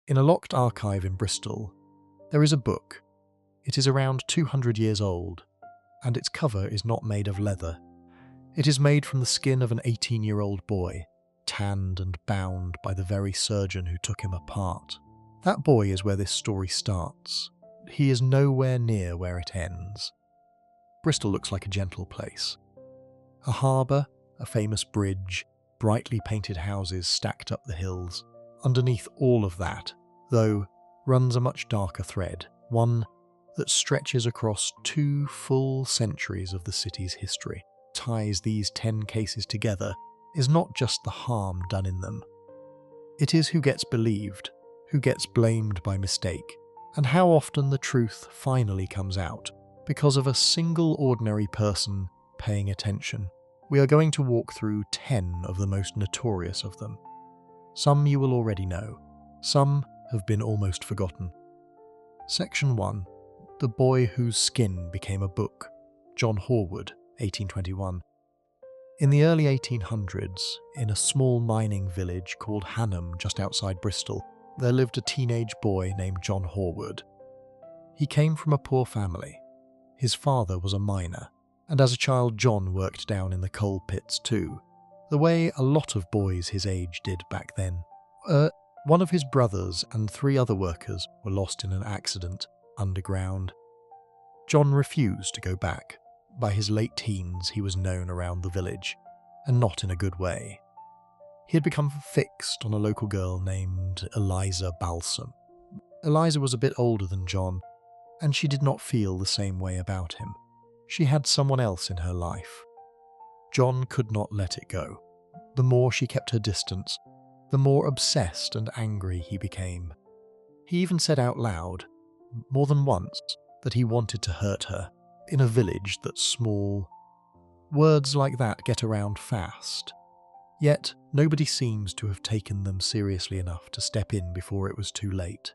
In a locked archive in Bristol, there is a book. It is around 200 years old, and its cover is not made of leather. It is made from the skin of an 18-year-old boy, tanned and bound by the very surgeon who took him apart. That boy is where this story starts. He is nowhere near where it ends. Bristol looks like a gentle place. A harbour, a famous bridge, brightly painted houses stacked up the hills. Underneath all of that, though, runs a much darker thread, one that stretches across 2 full centuries of the city's history. Ties these 10 cases together is not just the harm done in them. It is who gets believed, who gets blamed by mistake, and how often the truth finally comes out because of a single ordinary person paying attention. We are going to walk through 10 of the most notorious of them. Some you will already know, some have been almost forgotten. Section 1. The Boy Whose Skin Became a Book, John Horwood, 1821. In the early 1800s, in a small mining village called Hannam just outside Bristol, there lived a teenage boy named John Horwood. He came from a poor family. His father was a miner, and as a child John worked down in the coal pits too, the way a lot of boys his age did back then. One of his brothers and 3 other workers were lost in an accident underground. John refused to go back. By his late teens, he was known around the village, and not in a good way. He had become fixed on a local girl named Eliza Balsam. Eliza was a bit older than John, and she did not feel the same way about him. She had someone else in her life. John could not let it go. The more she kept her distance, the more obsessed and angry he became. He even said out loud, more than once, that he wanted to hurt her, in a village that's small. Words like that get around fast. Yet, nobody seems to have taken them seriously enough to step in before it was too late.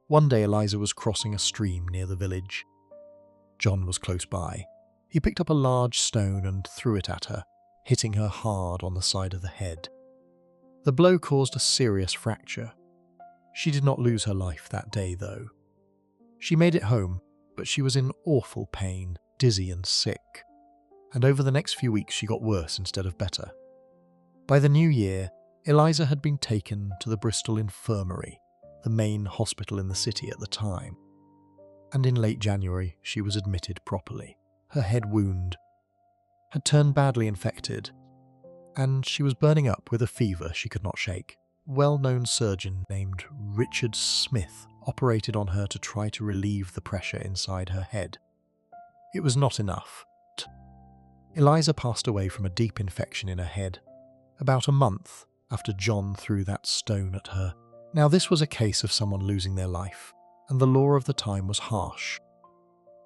One day Eliza was crossing a stream near the village. John was close by. He picked up a large stone and threw it at her, hitting her hard on the side of the head. The blow caused a serious fracture. She did not lose her life that day, though. She made it home, but she was in awful pain, dizzy and sick. And over the next few weeks she got worse instead of better. By the new year, Eliza had been taken to the Bristol Infirmary, the main hospital in the city at the time. And in late January, she was admitted properly. Her head wound had turned badly infected, and she was burning up with a fever she could not shake. A well-known surgeon named Richard Smith operated on her to try to relieve the pressure inside her head. It was not enough. Eliza passed away from a deep infection in her head, about a month after John threw that stone at her. Now this was a case of someone losing their life, and the law of the time was harsh.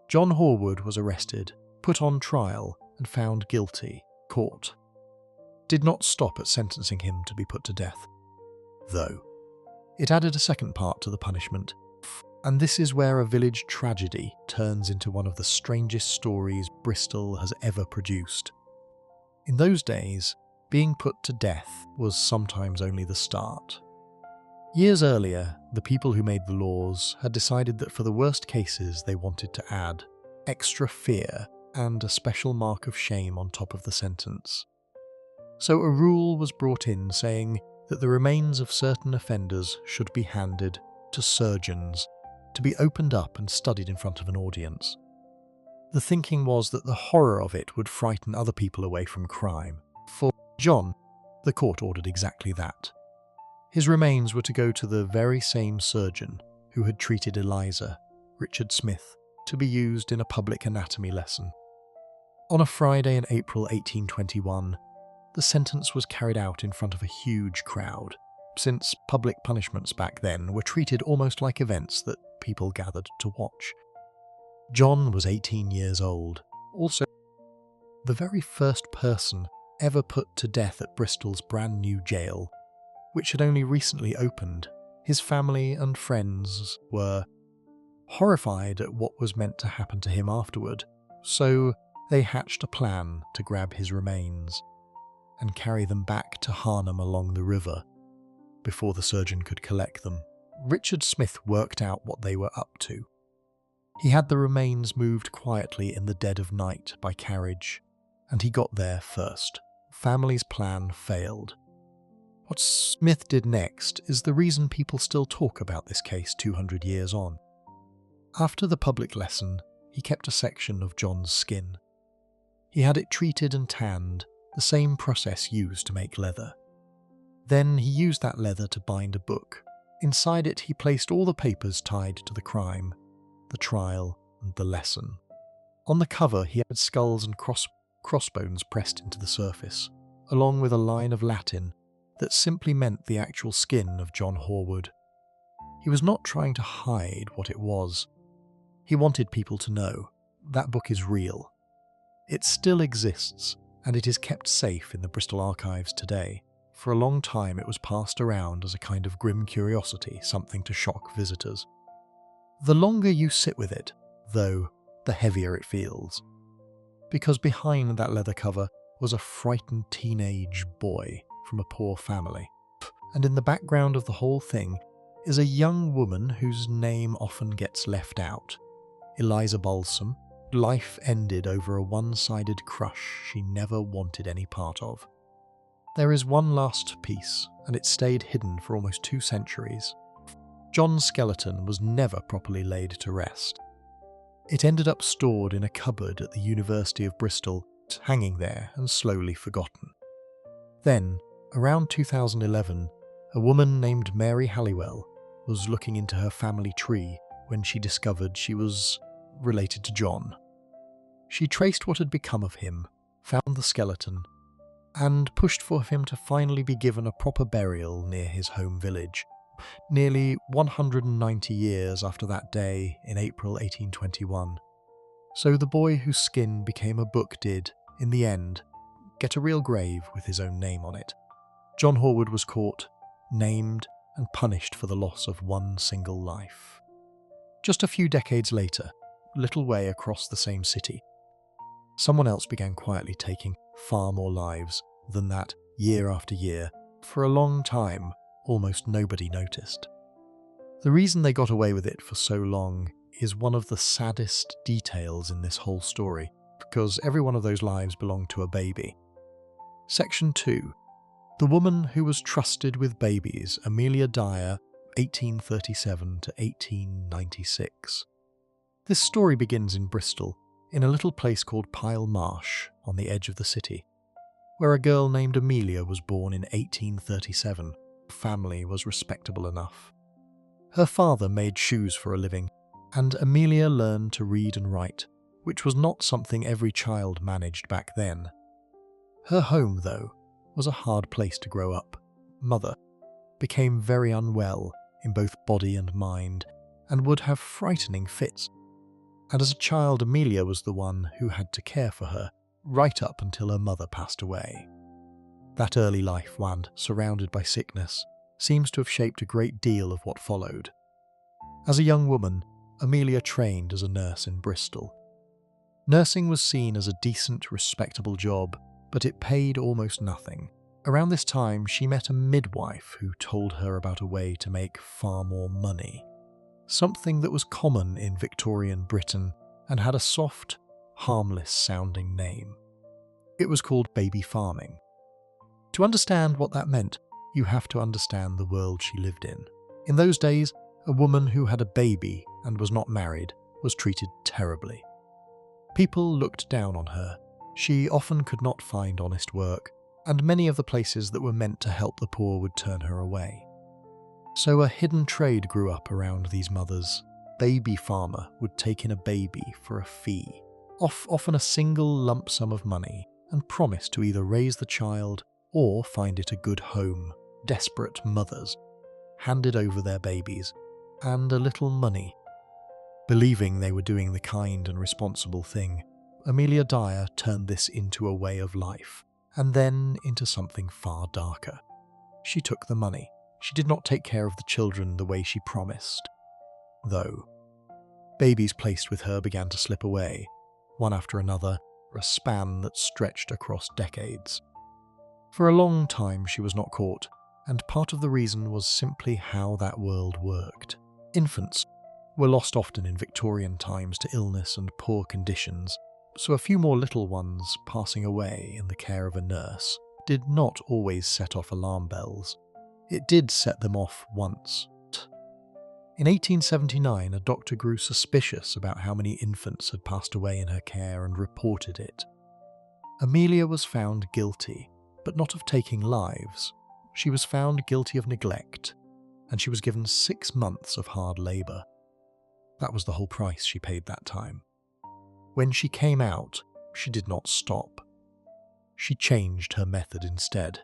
John Horwood was arrested, put on trial, and found guilty. Court did not stop at sentencing him to be put to death, though. It added a second part to the punishment, and this is where a village tragedy turns into one of the strangest stories Bristol has ever produced. In those days, being put to death was sometimes only the start. Years earlier, the people who made the laws had decided that for the worst cases they wanted to add extra fear and a special mark of shame on top of the sentence. So a rule was brought in saying that the remains of certain offenders should be handed to surgeons to be opened up and studied in front of an audience. The thinking was that the horror of it would frighten other people away from crime. For John, the court ordered exactly that. His remains were to go to the very same surgeon who had treated Eliza, Richard Smith, to be used in a public anatomy lesson. On a Friday in April 1821, the sentence was carried out in front of a huge crowd, since public punishments back then were treated almost like events that people gathered to watch. John was 18 years old, also the very first person ever put to death at Bristol's brand new jail, which had only recently opened. His family and friends were horrified at what was meant to happen to him afterward, so they hatched a plan to grab his remains and carry them back to Harnham along the river before the surgeon could collect them. Richard Smith worked out what they were up to. He had the remains moved quietly in the dead of night by carriage, and he got there first. Family's plan failed. What Smith did next is the reason people still talk about this case 200 years on. After the public lesson, he kept a section of John's skin. He had it treated and tanned, the same process used to make leather. Then he used that leather to bind a book. Inside it he placed all the papers tied to the crime, the trial, and the lesson. On the cover he had skulls and crossbones pressed into the surface, along with a line of Latin that simply meant the actual skin of John Horwood. He was not trying to hide what it was. He wanted people to know that book is real. It still exists, and it is kept safe in the Bristol archives today. For a long time it was passed around as a kind of grim curiosity, something to shock visitors. The longer you sit with it, though, the heavier it feels. Because behind that leather cover was a frightened teenage boy from a poor family. And in the background of the whole thing is a young woman whose name often gets left out. Eliza Balsam. Life ended over a one-sided crush she never wanted any part of. There is one last piece, and it stayed hidden for almost 2 centuries. John's skeleton was never properly laid to rest. It ended up stored in a cupboard at the University of Bristol, hanging there and slowly forgotten. Then, around 2011, a woman named Mary Halliwell was looking into her family tree when she discovered she was related to John. She traced what had become of him, found the skeleton, and pushed for him to finally be given a proper burial near his home village. Nearly 190 years after that day in April 1821. So the boy whose skin became a book did, in the end, get a real grave with his own name on it. John Horwood was caught, named, and punished for the loss of one single life. Just a few decades later, a little way across the same city, someone else began quietly taking far more lives than that year after year. For a long time, almost nobody noticed. The reason they got away with it for so long is one of the saddest details in this whole story, because every one of those lives belonged to a baby. Section 2. The woman who was trusted with babies, Amelia Dyer, 1837 to 1896. This story begins in Bristol, in a little place called Pile Marsh, on the edge of the city, where a girl named Amelia was born in 1837. Her family was respectable enough. Her father made shoes for a living, and Amelia learned to read and write, which was not something every child managed back then. Her home, though, was a hard place to grow up. Mother became very unwell in both body and mind, and would have frightening fits. And as a child, Amelia was the one who had to care for her, right up until her mother passed away. That early life, one surrounded by sickness, seems to have shaped a great deal of what followed. As a young woman, Amelia trained as a nurse in Bristol. Nursing was seen as a decent, respectable job, but it paid almost nothing. Around this time, she met a midwife who told her about a way to make far more money. Something that was common in Victorian Britain and had a soft, harmless-sounding name. It was called baby farming. To understand what that meant, you have to understand the world she lived in. In those days, a woman who had a baby and was not married was treated terribly. People looked down on her. She often could not find honest work, and many of the places that were meant to help the poor would turn her away. So a hidden trade grew up around these mothers. Baby farmer would take in a baby for a fee, often a single lump sum of money, and promise to either raise the child or find it a good home. Desperate mothers handed over their babies and a little money. Believing they were doing the kind and responsible thing, Amelia Dyer turned this into a way of life, and then into something far darker. She took the money. She did not take care of the children the way she promised. Though, babies placed with her began to slip away, one after another, for a span that stretched across decades. For a long time she was not caught, and part of the reason was simply how that world worked. Infants were lost often in Victorian times to illness and poor conditions, so a few more little ones passing away in the care of a nurse did not always set off alarm bells. It did set them off once. In 1879, a doctor grew suspicious about how many infants had passed away in her care and reported it. Amelia was found guilty, but not of taking lives. She was found guilty of neglect, and she was given 6 months of hard labour. That was the whole price she paid that time. When she came out, she did not stop. She changed her method instead.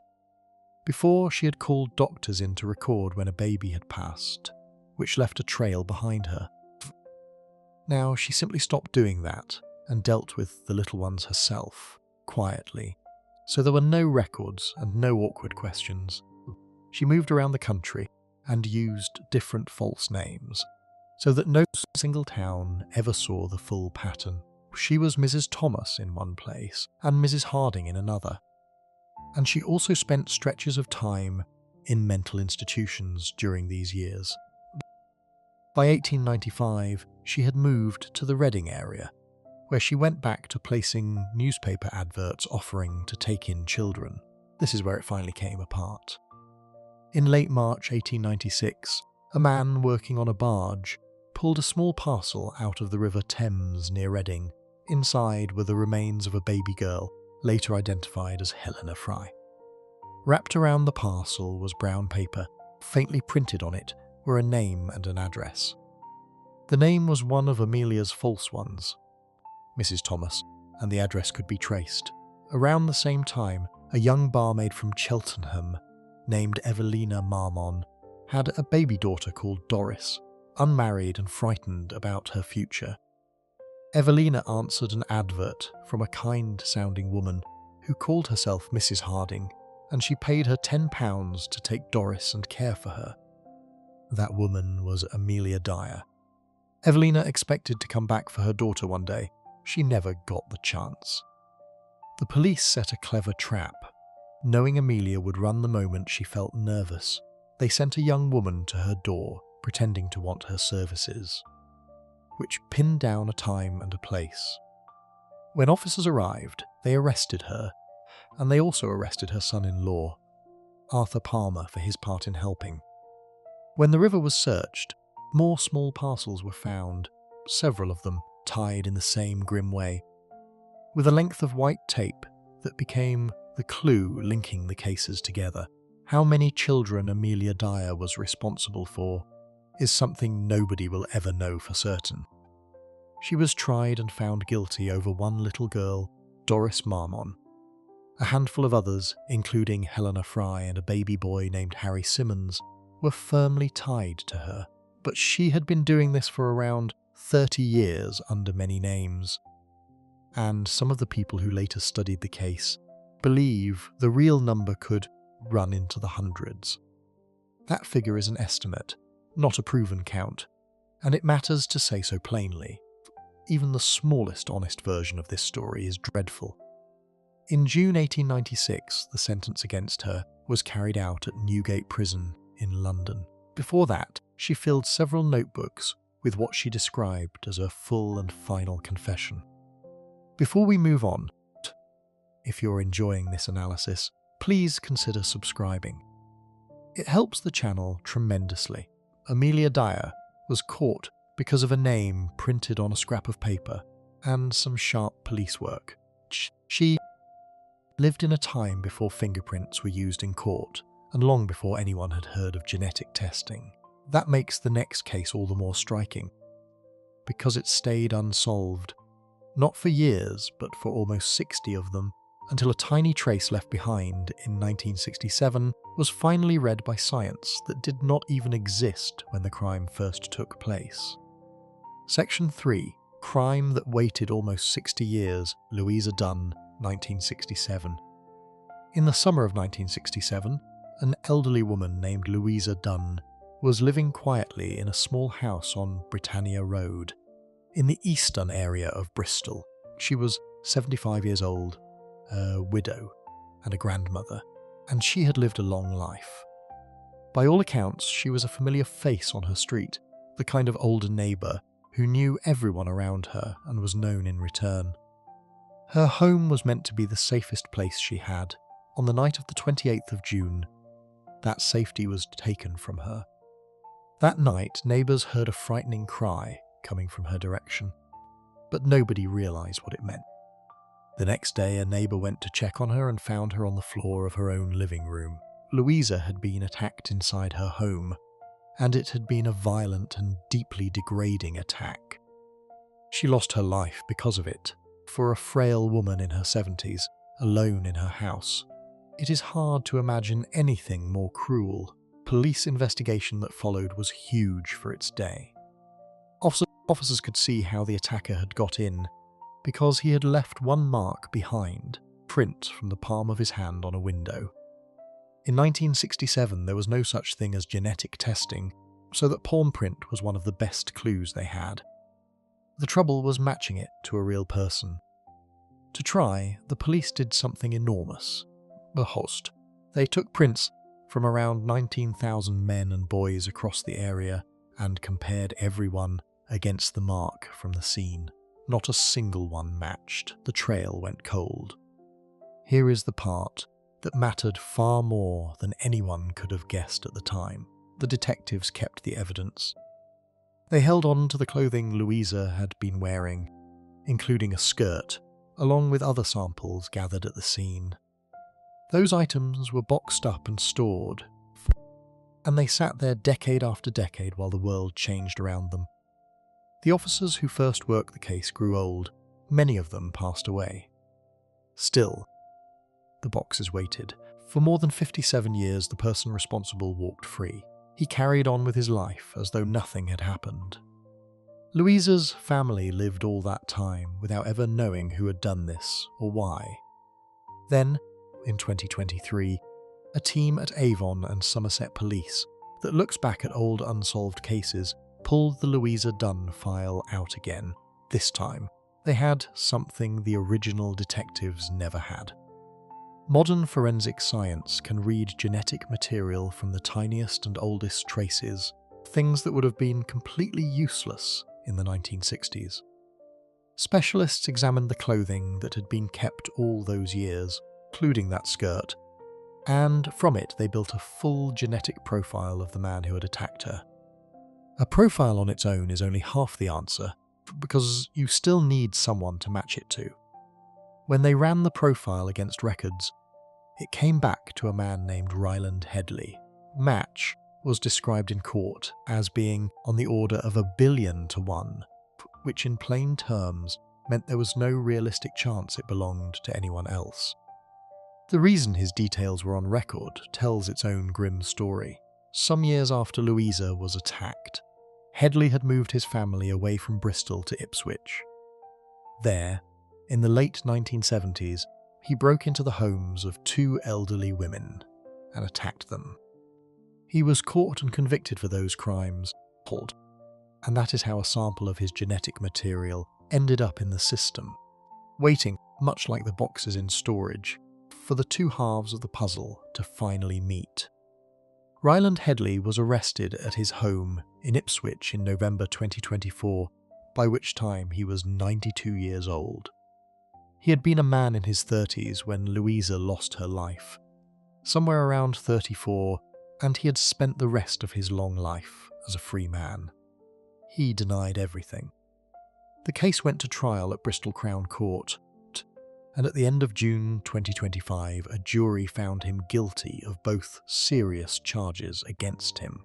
Before, she had called doctors in to record when a baby had passed, which left a trail behind her. Now she simply stopped doing that and dealt with the little ones herself, quietly, so there were no records and no awkward questions. She moved around the country and used different false names, so that no single town ever saw the full pattern. She was Mrs. Thomas in one place and Mrs. Harding in another, and she also spent stretches of time in mental institutions during these years. By 1895, she had moved to the Reading area, where she went back to placing newspaper adverts offering to take in children. This is where it finally came apart. In late March 1896, a man working on a barge pulled a small parcel out of the River Thames near Reading. Inside were the remains of a baby girl, later identified as Helena Fry. Wrapped around the parcel was brown paper. Faintly printed on it were a name and an address. The name was one of Amelia's false ones, Mrs. Thomas, and the address could be traced. Around the same time, a young barmaid from Cheltenham, named Evelina Marmon, had a baby daughter called Doris, unmarried and frightened about her future. Evelina answered an advert from a kind-sounding woman who called herself Mrs. Harding, and she paid her £10 to take Doris and care for her. That woman was Amelia Dyer. Evelina expected to come back for her daughter one day. She never got the chance. The police set a clever trap. Knowing Amelia would run the moment she felt nervous, they sent a young woman to her door, pretending to want her services, which pinned down a time and a place. When officers arrived, they arrested her, and they also arrested her son-in-law, Arthur Palmer, for his part in helping. When the river was searched, more small parcels were found, several of them tied in the same grim way, with a length of white tape that became the clue linking the cases together. How many children Amelia Dyer was responsible for is something nobody will ever know for certain. She was tried and found guilty over one little girl, Doris Marmon. A handful of others, including Helena Fry and a baby boy named Harry Simmons, were firmly tied to her, but she had been doing this for around 30 years under many names. And some of the people who later studied the case believe the real number could run into the hundreds. That figure is an estimate, not a proven count, and it matters to say so plainly. Even the smallest honest version of this story is dreadful. In June 1896, the sentence against her was carried out at Newgate Prison in London. Before that, she filled several notebooks with what she described as a full and final confession. Before we move on, if you're enjoying this analysis, please consider subscribing. It helps the channel tremendously. Amelia Dyer was caught because of a name printed on a scrap of paper and some sharp police work. She lived in a time before fingerprints were used in court and long before anyone had heard of genetic testing. That makes the next case all the more striking, because it stayed unsolved, not for years, but for almost 60 of them, until a tiny trace left behind in 1967 was finally read by science that did not even exist when the crime first took place. Section 3, Crime that Waited Almost 60 Years, Louisa Dunn, 1967. In the summer of 1967, an elderly woman named Louisa Dunn was living quietly in a small house on Britannia Road, in the eastern area of Bristol. She was 75 years old, a widow, and a grandmother, and she had lived a long life. By all accounts, she was a familiar face on her street, the kind of older neighbour who knew everyone around her and was known in return. Her home was meant to be the safest place she had. On the night of the 28th of June, that safety was taken from her. That night, neighbours heard a frightening cry coming from her direction, but nobody realised what it meant. The next day, a neighbour went to check on her and found her on the floor of her own living room. Louisa had been attacked inside her home, and it had been a violent and deeply degrading attack. She lost her life because of it. For a frail woman in her 70s, alone in her house, it is hard to imagine anything more cruel. Police investigation that followed was huge for its day. Officers could see how the attacker had got in because he had left one mark behind, print from the palm of his hand on a window. In 1967, there was no such thing as genetic testing, so that palm print was one of the best clues they had. The trouble was matching it to a real person. To try, the police did something enormous. A host. They took prints from around 19,000 men and boys across the area and compared everyone against the mark from the scene. Not a single one matched. The trail went cold. Here is the part that mattered far more than anyone could have guessed at the time. The detectives kept the evidence. They held on to the clothing Louisa had been wearing, including a skirt, along with other samples gathered at the scene. Those items were boxed up and stored, and they sat there decade after decade while the world changed around them. The officers who first worked the case grew old. Many of them passed away. Still, the boxes waited. For more than 57 years, the person responsible walked free. He carried on with his life as though nothing had happened. Louisa's family lived all that time without ever knowing who had done this or why. Then, in 2023, a team at Avon and Somerset Police that looks back at old unsolved cases pulled the Louisa Dunn file out again. This time, they had something the original detectives never had. Modern forensic science can read genetic material from the tiniest and oldest traces, things that would have been completely useless in the 1960s. Specialists examined the clothing that had been kept all those years, including that skirt, and from it they built a full genetic profile of the man who had attacked her. A profile on its own is only half the answer, because you still need someone to match it to. When they ran the profile against records, it came back to a man named Ryland Headley. Match was described in court as being on the order of 1 billion to 1, which in plain terms meant there was no realistic chance it belonged to anyone else. The reason his details were on record tells its own grim story. Some years after Louisa was attacked, Headley had moved his family away from Bristol to Ipswich. There, in the late 1970s, he broke into the homes of 2 elderly women and attacked them. He was caught and convicted for those crimes, and that is how a sample of his genetic material ended up in the system, waiting, much like the boxes in storage, for the 2 halves of the puzzle to finally meet. Ryland Headley was arrested at his home in Ipswich in November 2024, by which time he was 92 years old. He had been a man in his 30s when Louisa lost her life, somewhere around 34, and he had spent the rest of his long life as a free man. He denied everything. The case went to trial at Bristol Crown Court, and at the end of June 2025, a jury found him guilty of both serious charges against him.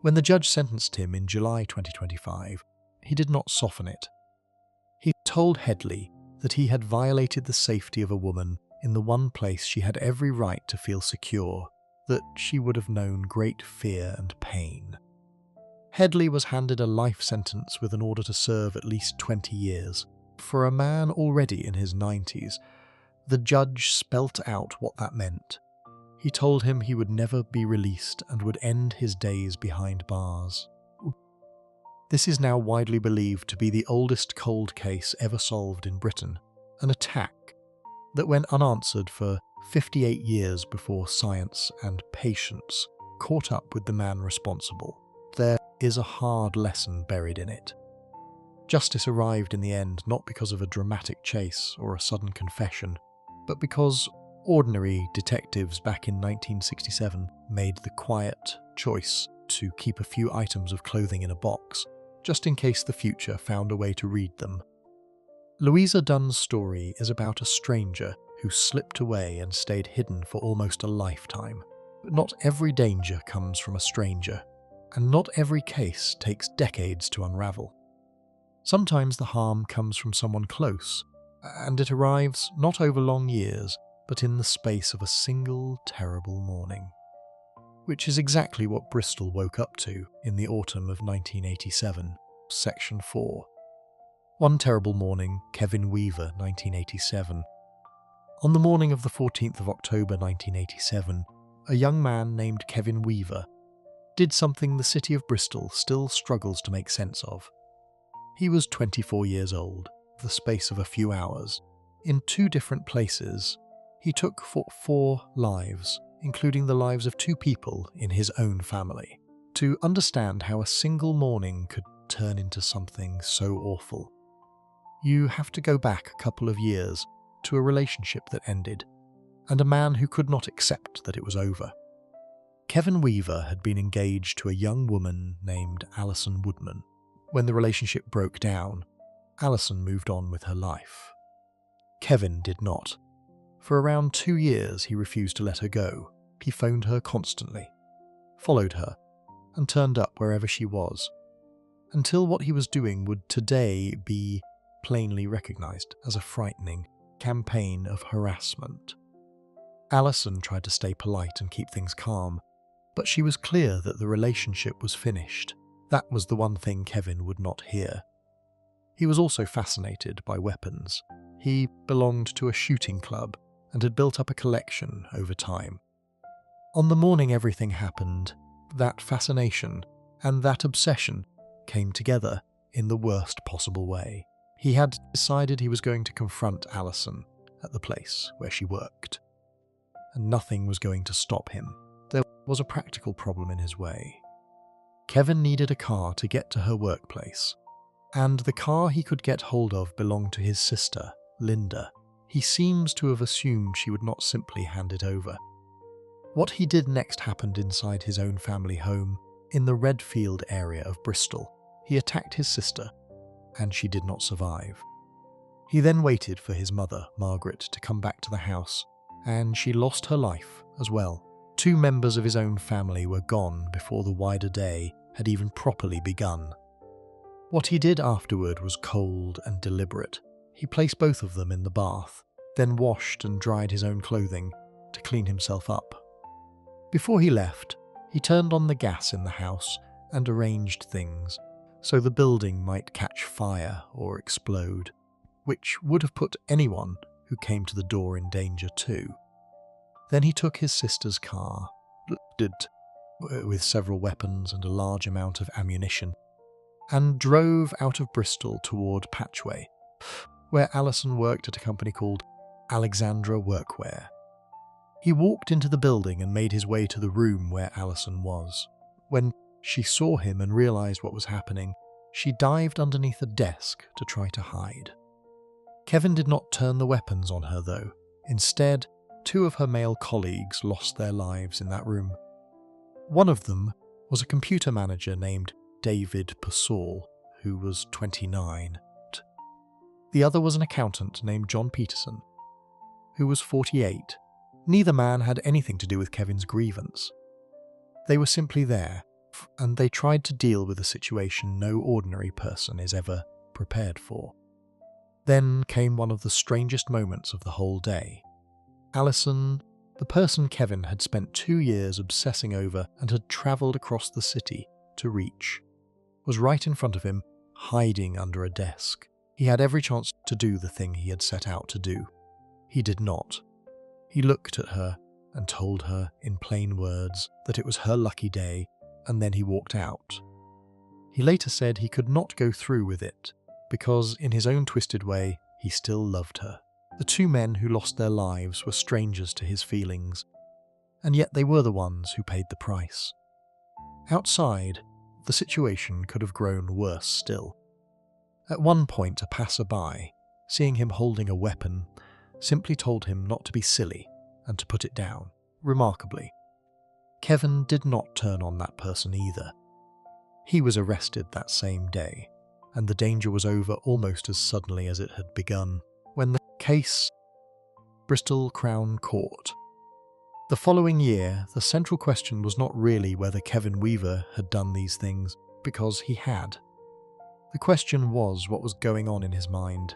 When the judge sentenced him in July 2025, he did not soften it. He told Headley that he had violated the safety of a woman in the one place she had every right to feel secure, that she would have known great fear and pain. Headley was handed a life sentence with an order to serve at least 20 years. For a man already in his 90s, the judge spelt out what that meant. He told him he would never be released and would end his days behind bars. This is now widely believed to be the oldest cold case ever solved in Britain, an attack that went unanswered for 58 years before science and patience caught up with the man responsible. There is a hard lesson buried in it. Justice arrived in the end not because of a dramatic chase or a sudden confession, but because ordinary detectives back in 1967 made the quiet choice to keep a few items of clothing in a box, just in case the future found a way to read them. Louisa Dunn's story is about a stranger who slipped away and stayed hidden for almost a lifetime. But not every danger comes from a stranger, and not every case takes decades to unravel. Sometimes the harm comes from someone close, and it arrives not over long years, but in the space of a single terrible morning. Which is exactly what Bristol woke up to in the autumn of 1987, Section 4. One terrible morning, Kevin Weaver, 1987. On the morning of the 14th of October 1987, a young man named Kevin Weaver did something the city of Bristol still struggles to make sense of. He was 24 years old, for the space of a few hours. In 2 different places, he took 4 lives, including the lives of 2 people in his own family. To understand how a single morning could turn into something so awful, you have to go back a couple of years to a relationship that ended, and a man who could not accept that it was over. Kevin Weaver had been engaged to a young woman named Alison Woodman. When the relationship broke down, Alison moved on with her life. Kevin did not. For around 2 years he refused to let her go. He phoned her constantly, followed her, and turned up wherever she was, until what he was doing would today be plainly recognised as a frightening campaign of harassment. Alison tried to stay polite and keep things calm, but she was clear that the relationship was finished. That was the one thing Kevin would not hear. He was also fascinated by weapons. He belonged to a shooting club and had built up a collection over time. On the morning everything happened, that fascination and that obsession came together in the worst possible way. He had decided he was going to confront Alison at the place where she worked, and nothing was going to stop him. There was a practical problem in his way. Kevin needed a car to get to her workplace, and the car he could get hold of belonged to his sister, Linda. He seems to have assumed she would not simply hand it over. What he did next happened inside his own family home in the Redfield area of Bristol. He attacked his sister, and she did not survive. He then waited for his mother, Margaret, to come back to the house, and she lost her life as well. 2 members of his own family were gone before the wider day had even properly begun. What he did afterward was cold and deliberate. He placed both of them in the bath, then washed and dried his own clothing to clean himself up. Before he left, he turned on the gas in the house and arranged things so the building might catch fire or explode, which would have put anyone who came to the door in danger too. Then he took his sister's car, loaded with several weapons and a large amount of ammunition, and drove out of Bristol toward Patchway, where Alison worked at a company called Alexandra Workwear. He walked into the building and made his way to the room where Alison was. When she saw him and realised what was happening, she dived underneath a desk to try to hide. Kevin did not turn the weapons on her though. Instead, 2 of her male colleagues lost their lives in that room. One of them was a computer manager named David Purcell, who was 29. The other was an accountant named John Peterson, who was 48. Neither man had anything to do with Kevin's grievance. They were simply there, and they tried to deal with a situation no ordinary person is ever prepared for. Then came one of the strangest moments of the whole day. Alison, the person Kevin had spent 2 years obsessing over and had travelled across the city to reach, was right in front of him, hiding under a desk. He had every chance to do the thing he had set out to do. He did not. He looked at her and told her in plain words that it was her lucky day, and then he walked out. He later said he could not go through with it because, in his own twisted way, he still loved her. The 2 men who lost their lives were strangers to his feelings, and yet they were the ones who paid the price. Outside, the situation could have grown worse still. At one point, a passerby, seeing him holding a weapon, simply told him not to be silly and to put it down. Remarkably, Kevin did not turn on that person either. He was arrested that same day, and the danger was over almost as suddenly as it had begun, when the case Bristol Crown Court. The following year, the central question was not really whether Kevin Weaver had done these things, because he had. The question was what was going on in his mind.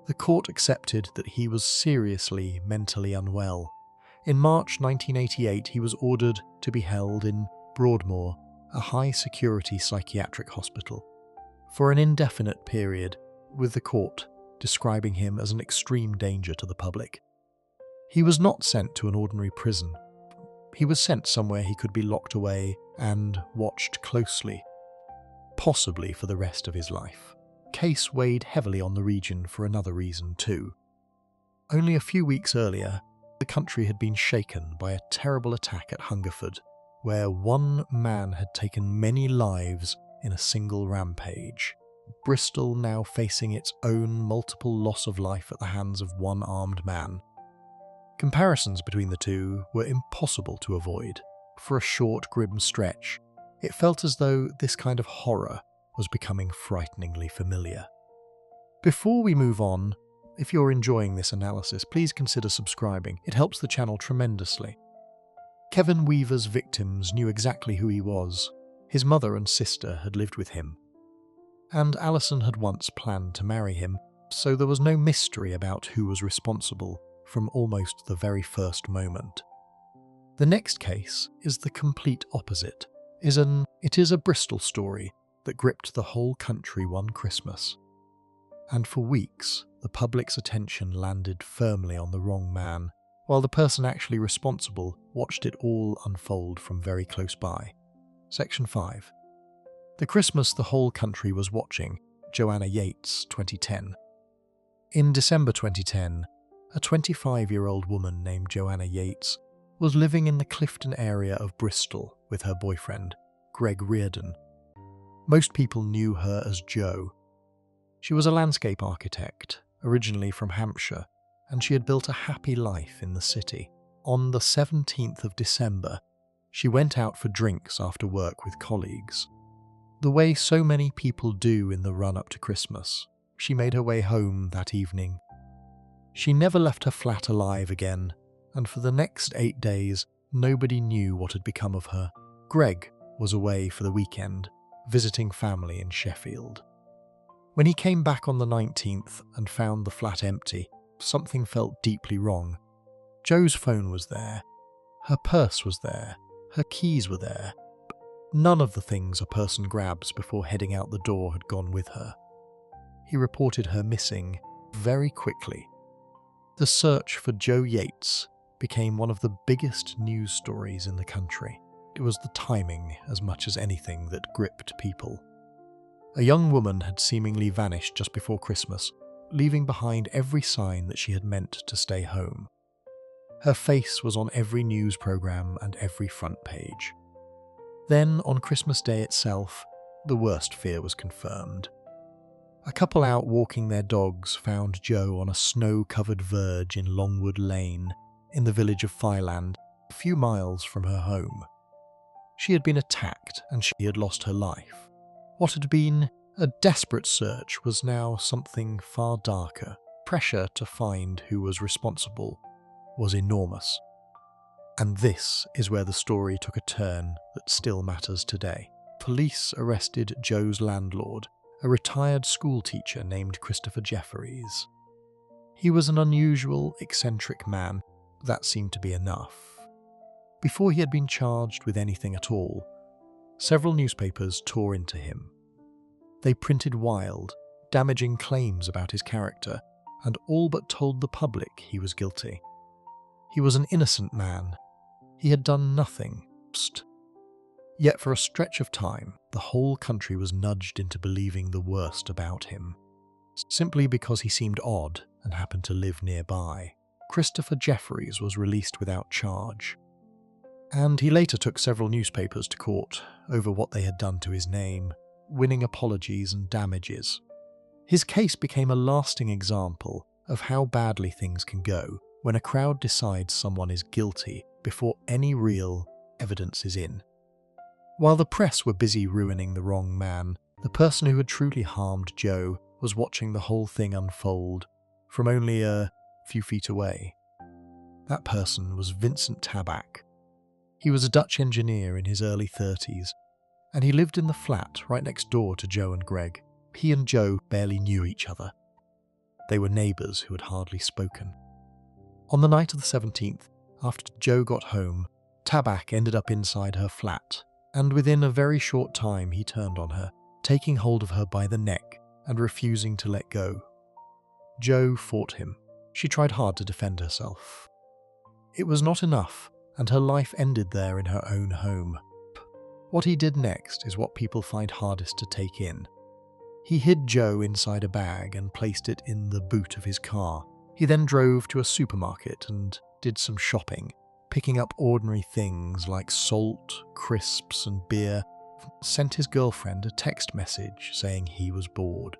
The court accepted that he was seriously mentally unwell. In March 1988, he was ordered to be held in Broadmoor, a high-security psychiatric hospital, for an indefinite period, with the court describing him as an extreme danger to the public. He was not sent to an ordinary prison. He was sent somewhere he could be locked away and watched closely, possibly for the rest of his life. Case weighed heavily on the region for another reason too. Only a few weeks earlier, the country had been shaken by a terrible attack at Hungerford, where one man had taken many lives in a single rampage. Bristol now facing its own multiple loss of life at the hands of one armed man. Comparisons between the two were impossible to avoid. For a short, grim stretch, it felt as though this kind of horror was becoming frighteningly familiar. Before we move on, if you're enjoying this analysis, please consider subscribing. It helps the channel tremendously. Kevin Weaver's victims knew exactly who he was. His mother and sister had lived with him, and Alison had once planned to marry him, so there was no mystery about who was responsible from almost the very first moment. The next case is the complete opposite. It is a Bristol story that gripped the whole country one Christmas. And for weeks, the public's attention landed firmly on the wrong man, while the person actually responsible watched it all unfold from very close by. Section 5. The Christmas the whole country was watching, Joanna Yates, 2010. In December 2010, a 25-year-old woman named Joanna Yates was living in the Clifton area of Bristol with her boyfriend, Greg Reardon. Most people knew her as Jo. She was a landscape architect, originally from Hampshire, and she had built a happy life in the city. On the 17th of December, she went out for drinks after work with colleagues. The way so many people do in the run-up to Christmas, she made her way home that evening. She never left her flat alive again, and for the next 8 days, nobody knew what had become of her. Greg was away for the weekend, visiting family in Sheffield. When he came back on the 19th and found the flat empty, something felt deeply wrong. Jo's phone was there, her purse was there, her keys were there. None of the things a person grabs before heading out the door had gone with her. He reported her missing very quickly. The search for Jo Yates became one of the biggest news stories in the country. It was the timing as much as anything that gripped people. A young woman had seemingly vanished just before Christmas, leaving behind every sign that she had meant to stay home. Her face was on every news programme and every front page. Then, on Christmas Day itself, the worst fear was confirmed. A couple out walking their dogs found Jo on a snow-covered verge in Longwood Lane, in the village of Fireland, a few miles from her home. She had been attacked and she had lost her life. What had been a desperate search was now something far darker. Pressure to find who was responsible was enormous. And this is where the story took a turn that still matters today. Police arrested Jo's landlord, a retired schoolteacher named Christopher Jefferies. He was an unusual, eccentric man. That seemed to be enough. Before he had been charged with anything at all, several newspapers tore into him. They printed wild, damaging claims about his character, and all but told the public he was guilty. He was an innocent man. He had done nothing. Yet for a stretch of time, the whole country was nudged into believing the worst about him. Simply because he seemed odd and happened to live nearby. Christopher Jefferies was released without charge. and he later took several newspapers to court over what they had done to his name, winning apologies and damages. His case became a lasting example of how badly things can go when a crowd decides someone is guilty before any real evidence is in. While the press were busy ruining the wrong man, the person who had truly harmed Joe was watching the whole thing unfold from only a few feet away. That person was Vincent Tabak. He was a Dutch engineer in his early 30s, and he lived in the flat right next door to Joe and Greg. He and Joe barely knew each other. They were neighbours who had hardly spoken. On the night of the 17th, after Joe got home, Tabak ended up inside her flat, and within a very short time he turned on her, taking hold of her by the neck and refusing to let go. Joe fought him. She tried hard to defend herself. It was not enough, and her life ended there in her own home. What he did next is what people find hardest to take in. He hid Joe inside a bag and placed it in the boot of his car. He then drove to a supermarket and did some shopping, picking up ordinary things like salt, crisps and beer, sent his girlfriend a text message saying he was bored.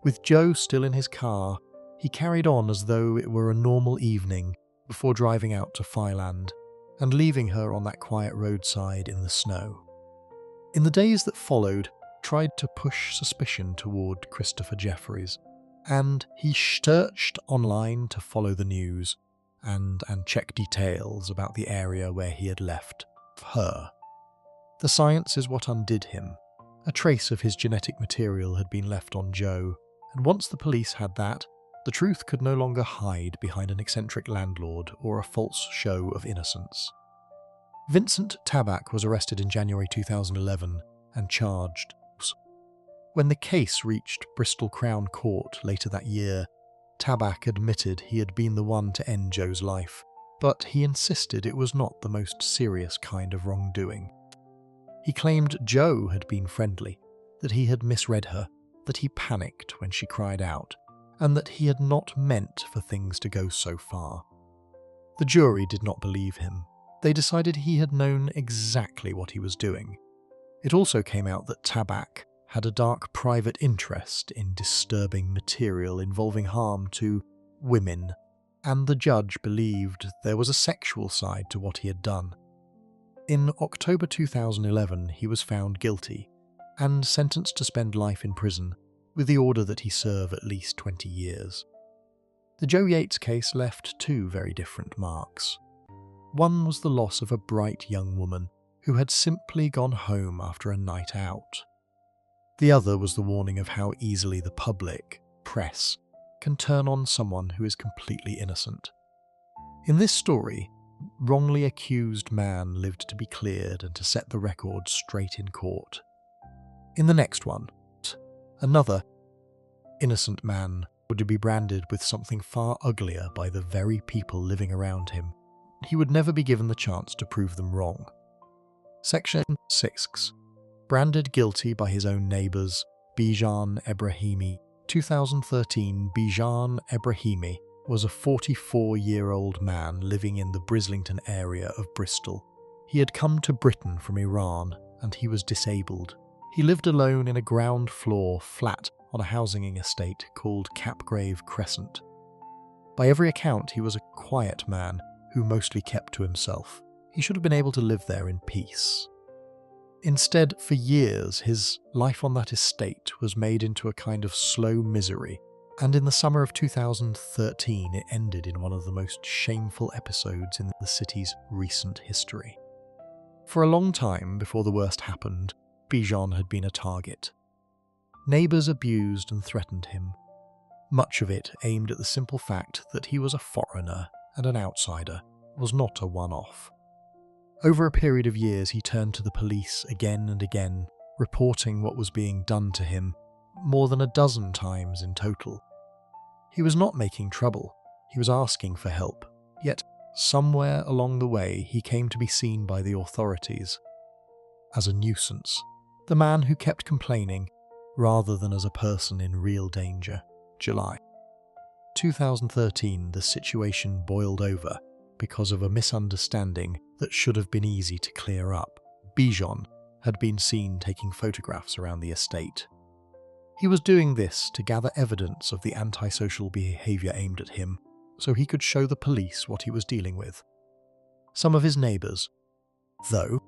With Joe still in his car, he carried on as though it were a normal evening before driving out to Philand and leaving her on that quiet roadside in the snow. In the days that followed, tried to push suspicion toward Christopher Jeffries, and he searched online to follow the news and check details about the area where he had left her. The science is what undid him. A trace of his genetic material had been left on Joe, and once the police had that, the truth could no longer hide behind an eccentric landlord or a false show of innocence. Vincent Tabak was arrested in January 2011 and charged. When the case reached Bristol Crown Court later that year, Tabak admitted he had been the one to end Joe's life, but he insisted it was not the most serious kind of wrongdoing. He claimed Joe had been friendly, that he had misread her, that he panicked when she cried out, and that he had not meant for things to go so far. The jury did not believe him. They decided he had known exactly what he was doing. It also came out that Tabak had a dark private interest in disturbing material involving harm to women, and the judge believed there was a sexual side to what he had done. In October 2011, he was found guilty and sentenced to spend life in prison, with the order that he serve at least 20 years. The Joe Yates case left two very different marks. One was the loss of a bright young woman who had simply gone home after a night out. The other was the warning of how easily the public, press, can turn on someone who is completely innocent. In this story, wrongly accused man lived to be cleared and to set the record straight in court. In the next one, another innocent man would be branded with something far uglier by the very people living around him. He would never be given the chance to prove them wrong. Section 6. Branded guilty by his own neighbours, Bijan Ebrahimi. 2013, Bijan Ebrahimi was a 44-year-old man living in the Brislington area of Bristol. He had come to Britain from Iran and he was disabled. He lived alone in a ground floor flat on a housing estate called Capgrave Crescent. By every account, he was a quiet man who mostly kept to himself. He should have been able to live there in peace. Instead, for years, his life on that estate was made into a kind of slow misery, and in the summer of 2013 it ended in one of the most shameful episodes in the city's recent history. For a long time before the worst happened, Bijan had been a target. Neighbours abused and threatened him, much of it aimed at the simple fact that he was a foreigner and an outsider, was not a one-off. Over a period of years he turned to the police again and again, reporting what was being done to him, more than a dozen times in total. He was not making trouble, he was asking for help, yet somewhere along the way he came to be seen by the authorities as a nuisance, the man who kept complaining, rather than as a person in real danger. July 2013, the situation boiled over because of a misunderstanding that should have been easy to clear up. Bijan had been seen taking photographs around the estate. He was doing this to gather evidence of the antisocial behaviour aimed at him, so he could show the police what he was dealing with. Some of his neighbours, though,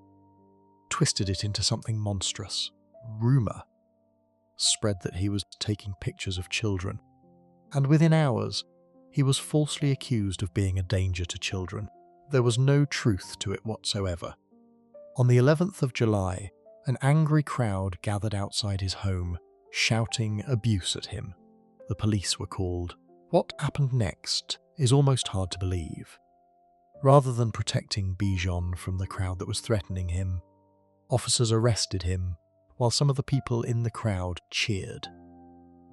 twisted it into something monstrous. Rumour spread that he was taking pictures of children, and within hours he was falsely accused of being a danger to children. There was no truth to it whatsoever. On the 11th of July, an angry crowd gathered outside his home, shouting abuse at him. The police were called. What happened next is almost hard to believe. Rather than protecting Bijan from the crowd that was threatening him, officers arrested him while some of the people in the crowd cheered.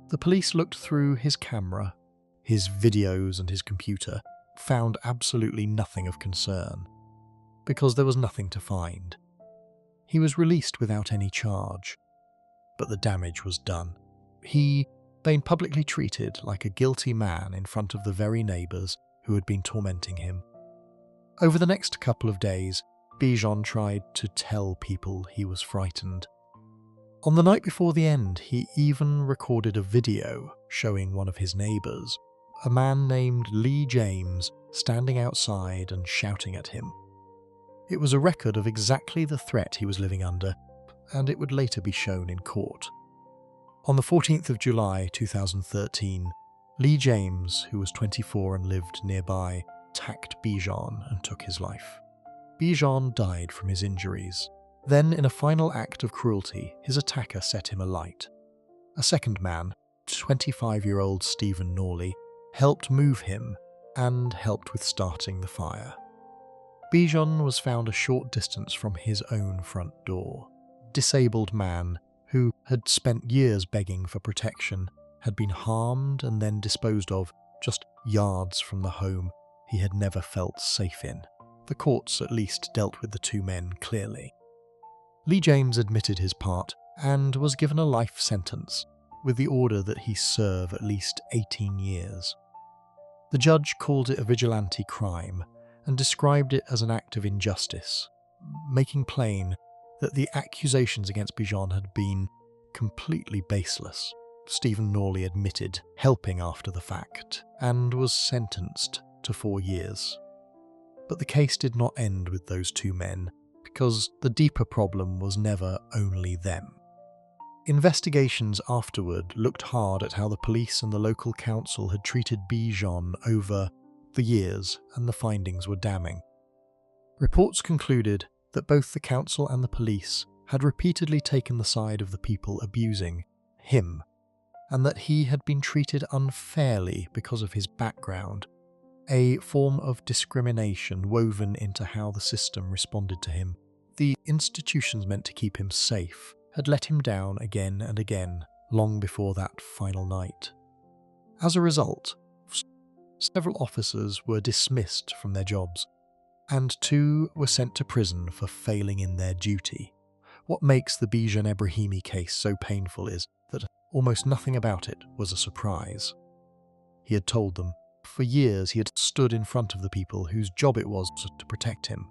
The police looked through his camera, his videos and his computer, found absolutely nothing of concern, because there was nothing to find. He was released without any charge, but the damage was done. He been publicly treated like a guilty man in front of the very neighbours who had been tormenting him. Over the next couple of days, Bijan tried to tell people he was frightened. On the night before the end, he even recorded a video showing one of his neighbours, a man named Lee James, standing outside and shouting at him. It was a record of exactly the threat he was living under, and it would later be shown in court. On the 14th of July 2013, Lee James, who was 24 and lived nearby, attacked Bijan and took his life. Bijan died from his injuries. Then, in a final act of cruelty, his attacker set him alight. A second man, 25-year-old Stephen Norley, helped move him and helped with starting the fire. Bijan was found a short distance from his own front door. Disabled man who had spent years begging for protection had been harmed and then disposed of just yards from the home he had never felt safe in. The courts at least dealt with the two men clearly. Lee James admitted his part and was given a life sentence, with the order that he serve at least 18 years. The judge called it a vigilante crime and described it as an act of injustice, making plain that the accusations against Bijan had been completely baseless. Stephen Norley admitted helping after the fact and was sentenced to 4 years. But the case did not end with those two men, because the deeper problem was never only them. Investigations afterward looked hard at how the police and the local council had treated Bijan over the years, and the findings were damning. Reports concluded that both the council and the police had repeatedly taken the side of the people abusing him, and that he had been treated unfairly because of his background, a form of discrimination woven into how the system responded to him. The institutions meant to keep him safe had let him down again and again, long before that final night. As a result, several officers were dismissed from their jobs, and 2 were sent to prison for failing in their duty. What makes the Bijan Ebrahimi case so painful is that almost nothing about it was a surprise. He had told them. For years he had stood in front of the people whose job it was to protect him,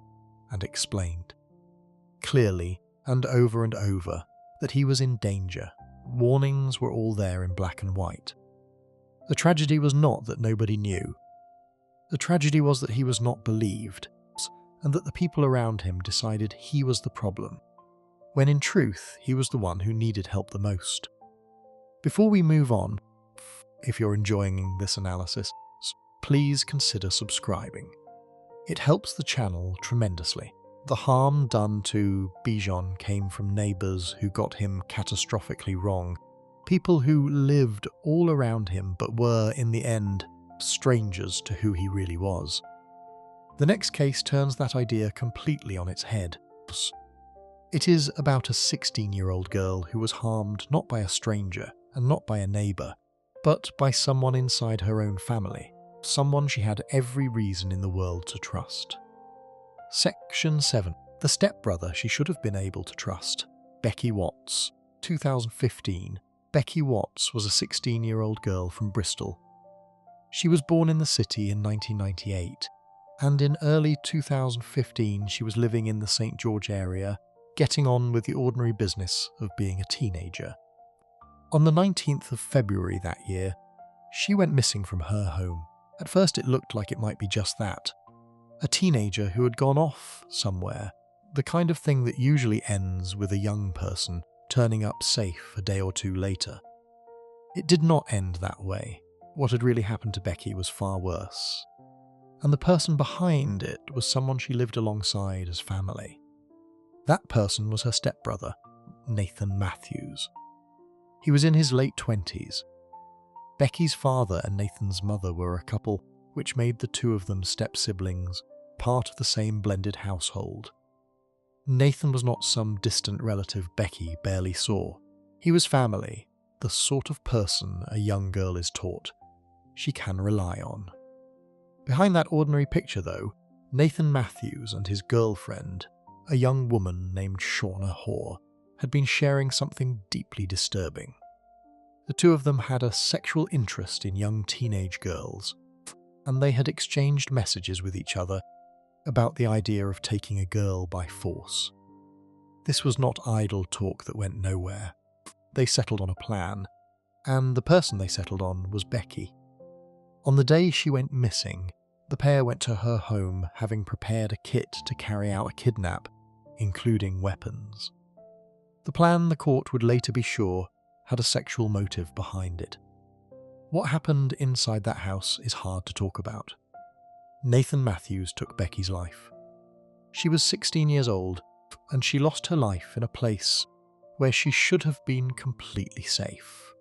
and explained, clearly and over, that he was in danger. Warnings were all there in black and white. The tragedy was not that nobody knew. The tragedy was that he was not believed, and that the people around him decided he was the problem, when in truth he was the one who needed help the most. Before we move on, if you're enjoying this analysis, please consider subscribing. It helps the channel tremendously. The harm done to Bijan came from neighbours who got him catastrophically wrong, people who lived all around him but were, in the end, strangers to who he really was. The next case turns that idea completely on its head. It is about a 16-year-old girl who was harmed not by a stranger and not by a neighbour, but by someone inside her own family, someone she had every reason in the world to trust. Section 7. The stepbrother she should have been able to trust. Becky Watts. 2015. Becky Watts was a 16-year-old girl from Bristol. She was born in the city in 1998 and in early 2015 she was living in the St. George area, getting on with the ordinary business of being a teenager. On the 19th of February that year, she went missing from her home. At first it looked like it might be just that. A teenager who had gone off somewhere, the kind of thing that usually ends with a young person turning up safe a day or two later. It did not end that way. What had really happened to Becky was far worse. And the person behind it was someone she lived alongside as family. That person was her stepbrother, Nathan Matthews. He was in his late 20s. Becky's father and Nathan's mother were a couple, which made the two of them step-siblings, part of the same blended household. Nathan was not some distant relative Becky barely saw. He was family, the sort of person a young girl is taught she can rely on. Behind that ordinary picture, though, Nathan Matthews and his girlfriend, a young woman named Shauna Hoare, had been sharing something deeply disturbing. The two of them had a sexual interest in young teenage girls, and they had exchanged messages with each other about the idea of taking a girl by force. This was not idle talk that went nowhere. They settled on a plan, and the person they settled on was Becky. On the day she went missing, the pair went to her home having prepared a kit to carry out a kidnap, including weapons. The plan, the court would later be sure, had a sexual motive behind it. What happened inside that house is hard to talk about. Nathan Matthews took Becky's life. She was 16 years old, and she lost her life in a place where she should have been completely safe,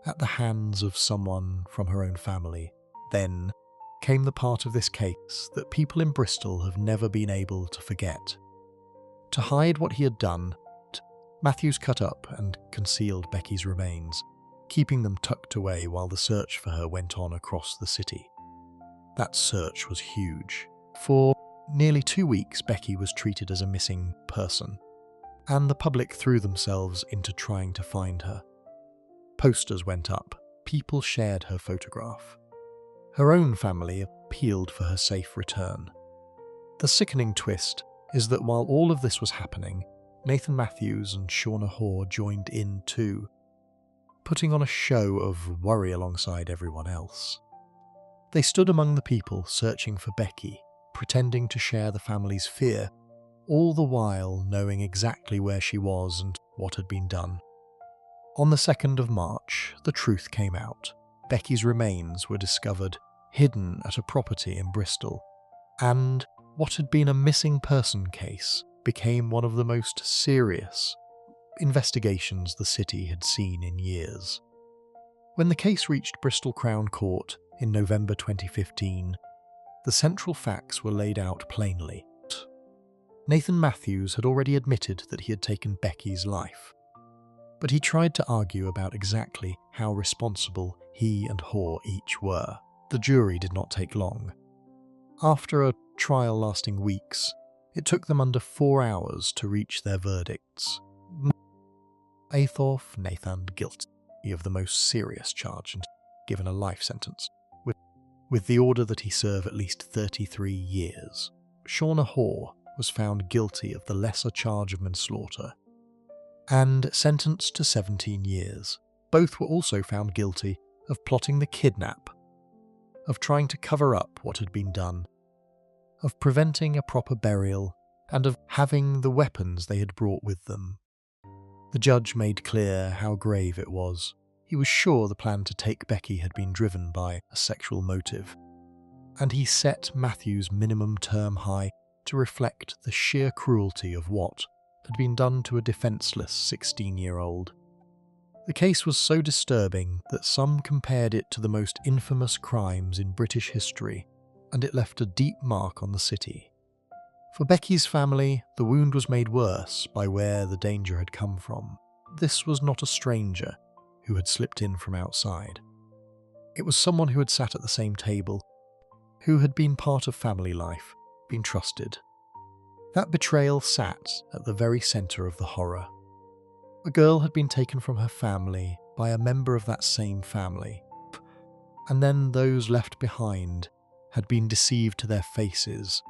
at the hands of someone from her own family. Then came the part of this case that people in Bristol have never been able to forget. To hide what he had done, Matthews cut up and concealed Becky's remains, keeping them tucked away while the search for her went on across the city. That search was huge. For nearly 2 weeks, Becky was treated as a missing person, and the public threw themselves into trying to find her. Posters went up, people shared her photograph. Her own family appealed for her safe return. The sickening twist is that while all of this was happening, Nathan Matthews and Shauna Hoare joined in too, putting on a show of worry alongside everyone else. They stood among the people searching for Becky, pretending to share the family's fear, all the while knowing exactly where she was and what had been done. On the 2nd of March, the truth came out. Becky's remains were discovered, hidden at a property in Bristol, and what had been a missing person case became one of the most serious investigations the city had seen in years. When the case reached Bristol Crown Court in November 2015, the central facts were laid out plainly. Nathan Matthews had already admitted that he had taken Becky's life, but he tried to argue about exactly how responsible he and Hoare each were. The jury did not take long. After a trial lasting weeks, it took them under 4 hours to reach their verdicts. Athorf Nathan guilty of the most serious charge and given a life sentence, with the order that he serve at least 33 years. Shauna Hoare was found guilty of the lesser charge of manslaughter and sentenced to 17 years. Both were also found guilty of plotting the kidnap, of trying to cover up what had been done, of preventing a proper burial, and of having the weapons they had brought with them. The judge made clear how grave it was. He was sure the plan to take Becky had been driven by a sexual motive, and he set Matthew's minimum term high to reflect the sheer cruelty of what had been done to a defenceless 16-year-old. The case was so disturbing that some compared it to the most infamous crimes in British history, and it left a deep mark on the city. For Becky's family, the wound was made worse by where the danger had come from. This was not a stranger who had slipped in from outside. It was someone who had sat at the same table, who had been part of family life, been trusted. That betrayal sat at the very centre of the horror. A girl had been taken from her family by a member of that same family, and then those left behind had been deceived to their faces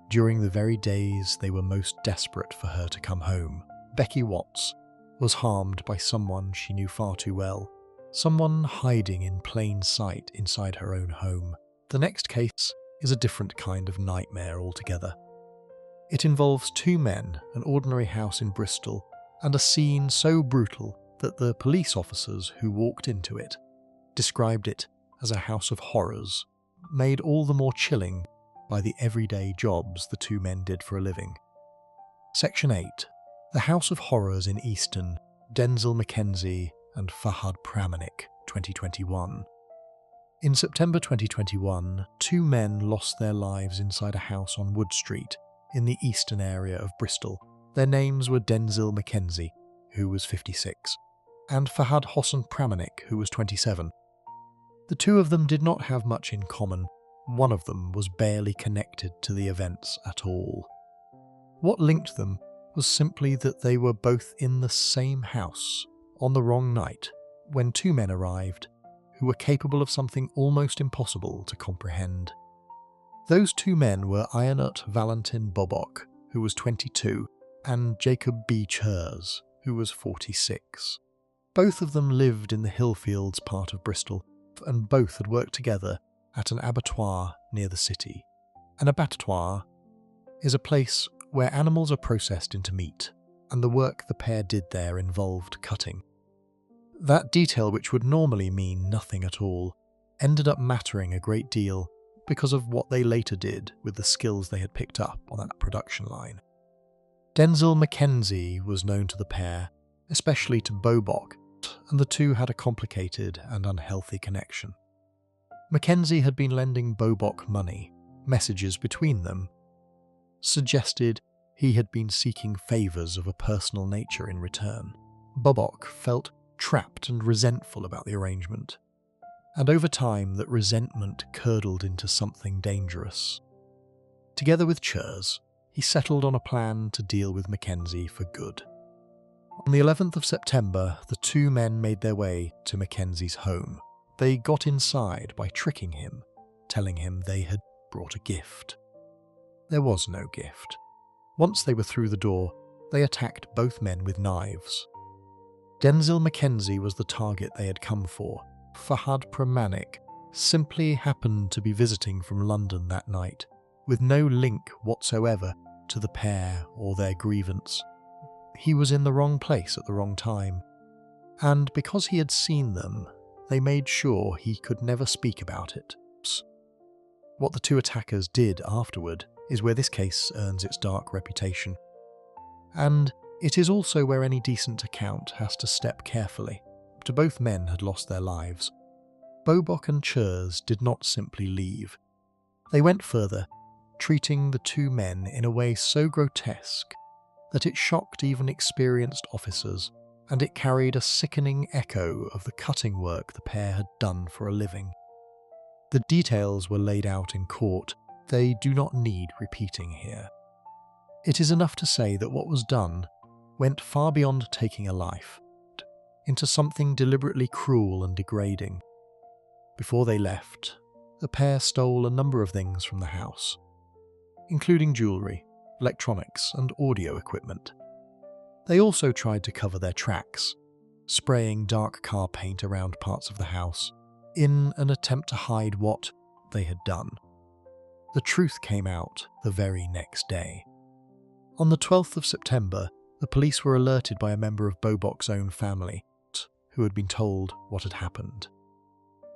during the very days they were most desperate for her to come home. Becky Watts was harmed by someone she knew far too well, someone hiding in plain sight inside her own home. The next case is a different kind of nightmare altogether. It involves two men, an ordinary house in Bristol, and a scene so brutal that the police officers who walked into it described it as a house of horrors, made all the more chilling by the everyday jobs the two men did for a living. Section 8. The House of Horrors in Easton, Denzel Mackenzie and Fahad Pramanik, 2021. In September 2021, two men lost their lives inside a house on Wood Street in the eastern area of Bristol. Their names were Denzel Mackenzie, who was 56, and Fahad Hossan Pramanik, who was 27. The two of them did not have much in common. One of them was barely connected to the events at all. What linked them was simply that they were both in the same house on the wrong night when two men arrived who were capable of something almost impossible to comprehend. Those two men were Ionut Valentin Bobok, who was 22, and Jacob B. Chers, who was 46. Both of them lived in the Hillfields part of Bristol, and both had worked together at an abattoir near the city. An abattoir is a place where animals are processed into meat, and the work the pair did there involved cutting. That detail, which would normally mean nothing at all, ended up mattering a great deal because of what they later did with the skills they had picked up on that production line. Denzel Mackenzie was known to the pair, especially to Bobok, and the two had a complicated and unhealthy connection. Mackenzie had been lending Bobok money. Messages between them suggested he had been seeking favours of a personal nature in return. Bobok felt trapped and resentful about the arrangement, and over time that resentment curdled into something dangerous. Together with Chers, he settled on a plan to deal with Mackenzie for good. On the 11th of September, the two men made their way to Mackenzie's home. They got inside by tricking him, telling him they had brought a gift. There was no gift. Once they were through the door, they attacked both men with knives. Denzel Mackenzie was the target they had come for. Fahad Pramanik simply happened to be visiting from London that night, with no link whatsoever to the pair or their grievance. He was in the wrong place at the wrong time, and because he had seen them, they made sure he could never speak about it. What the two attackers did afterward is where this case earns its dark reputation, and it is also where any decent account has to step carefully. Both men had lost their lives. Bobok and Chers did not simply leave. They went further, treating the two men in a way so grotesque that it shocked even experienced officers, and it carried a sickening echo of the cutting work the pair had done for a living. The details were laid out in court. They do not need repeating here. It is enough to say that what was done went far beyond taking a life, into something deliberately cruel and degrading. Before they left, the pair stole a number of things from the house, including jewellery, electronics, and audio equipment. They also tried to cover their tracks, spraying dark car paint around parts of the house in an attempt to hide what they had done. The truth came out the very next day. On the 12th of September, the police were alerted by a member of Bobok's own family, who had been told what had happened.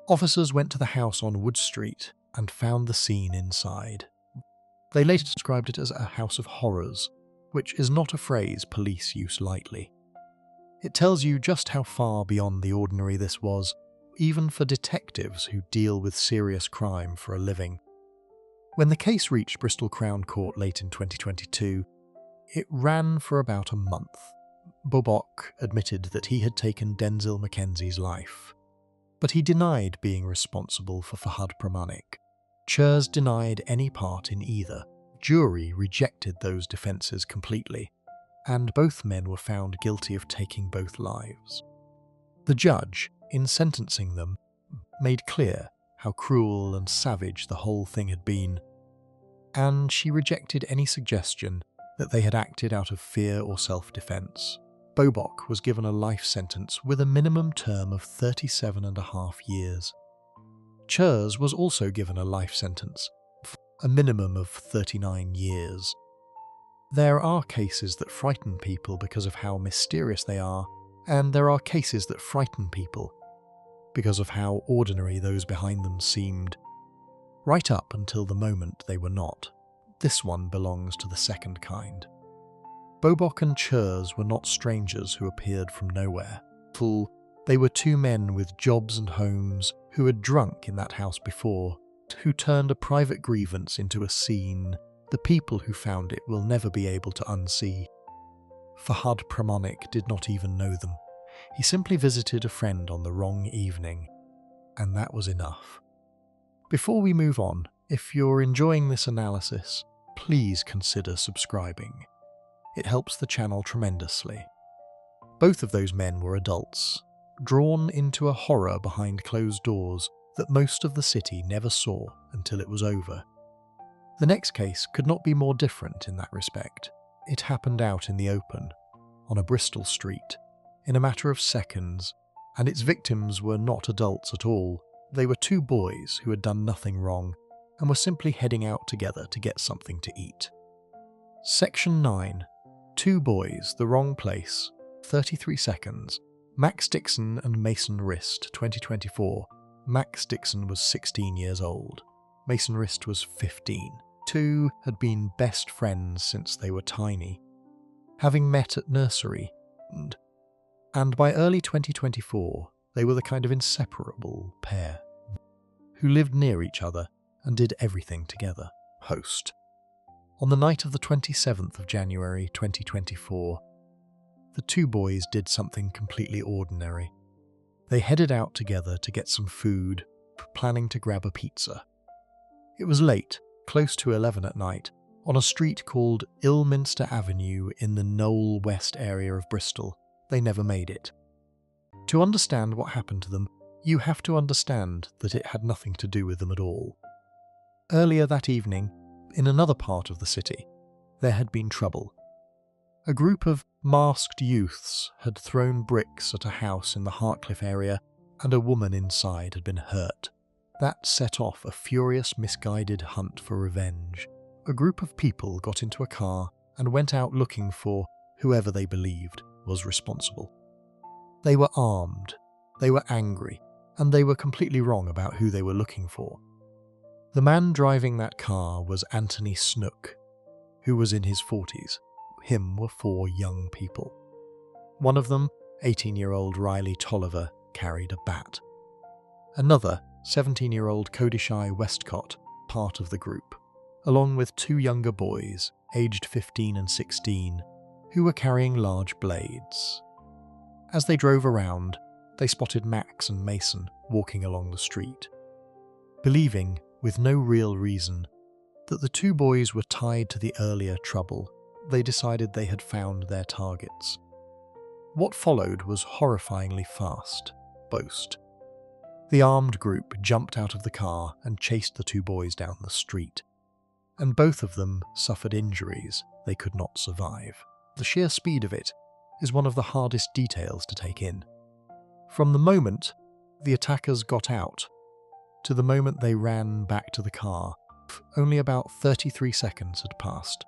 Officers went to the house on Wood Street and found the scene inside. They later described it as a house of horrors, which is not a phrase police use lightly. It tells you just how far beyond the ordinary this was, even for detectives who deal with serious crime for a living. When the case reached Bristol Crown Court late in 2022, it ran for about a month. Bobok admitted that he had taken Denzel Mackenzie's life, but he denied being responsible for Fahad Pramanik. Chers denied any part in either. Jury rejected those defences completely, and both men were found guilty of taking both lives. The judge, in sentencing them, made clear how cruel and savage the whole thing had been, and she rejected any suggestion that they had acted out of fear or self-defense. Bobok was given a life sentence with a minimum term of 37.5 years. Chers was also given a life sentence, a minimum of 39 years. There are cases that frighten people because of how mysterious they are, and there are cases that frighten people because of how ordinary those behind them seemed, right up until the moment they were not. This one belongs to the second kind. Bobok and Chers were not strangers who appeared from nowhere. They were two men with jobs and homes who had drunk in that house before, who turned a private grievance into a scene the people who found it will never be able to unsee. Fahad Pramanik did not even know them. He simply visited a friend on the wrong evening, and that was enough. Before we move on, if you're enjoying this analysis, please consider subscribing. It helps the channel tremendously. Both of those men were adults, drawn into a horror behind closed doors that most of the city never saw until it was over. The next case could not be more different in that respect. It happened out in the open, on a Bristol street, in a matter of seconds, and its victims were not adults at all. They were two boys who had done nothing wrong and were simply heading out together to get something to eat. Section 9. Two boys, the wrong place, 33 seconds. Max Dixon and Mason Rist, 2024. Max Dixon was 16 years old. Mason Rist was 15. Two had been best friends since they were tiny, having met at nursery, and by early 2024 they were the kind of inseparable pair who lived near each other and did everything together. Host. On the night of the 27th of January 2024, the two boys did something completely ordinary. They headed out together to get some food, planning to grab a pizza. It was late, close to 11 at night, on a street called Ilminster Avenue in the Knowle West area of Bristol. They never made it. To understand what happened to them, you have to understand that it had nothing to do with them at all. Earlier that evening, in another part of the city, there had been trouble. A group of masked youths had thrown bricks at a house in the Hartcliffe area, and a woman inside had been hurt. That set off a furious, misguided hunt for revenge. A group of people got into a car and went out looking for whoever they believed was responsible. They were armed, they were angry, and they were completely wrong about who they were looking for. The man driving that car was Anthony Snook, who was in his 40s. Him were four young people. One of them, 18-year-old Riley Tolliver, carried a bat. Another, 17-year-old Codishai Westcott, part of the group, along with two younger boys, aged 15 and 16, who were carrying large blades. As they drove around, they spotted Max and Mason walking along the street. Believing, with no real reason, that the two boys were tied to the earlier trouble, they decided they had found their targets. What followed was horrifyingly fast. Boast. The armed group jumped out of the car and chased the two boys down the street, and both of them suffered injuries they could not survive. The sheer speed of it is one of the hardest details to take in. From the moment the attackers got out to the moment they ran back to the car, only about 33 seconds had passed.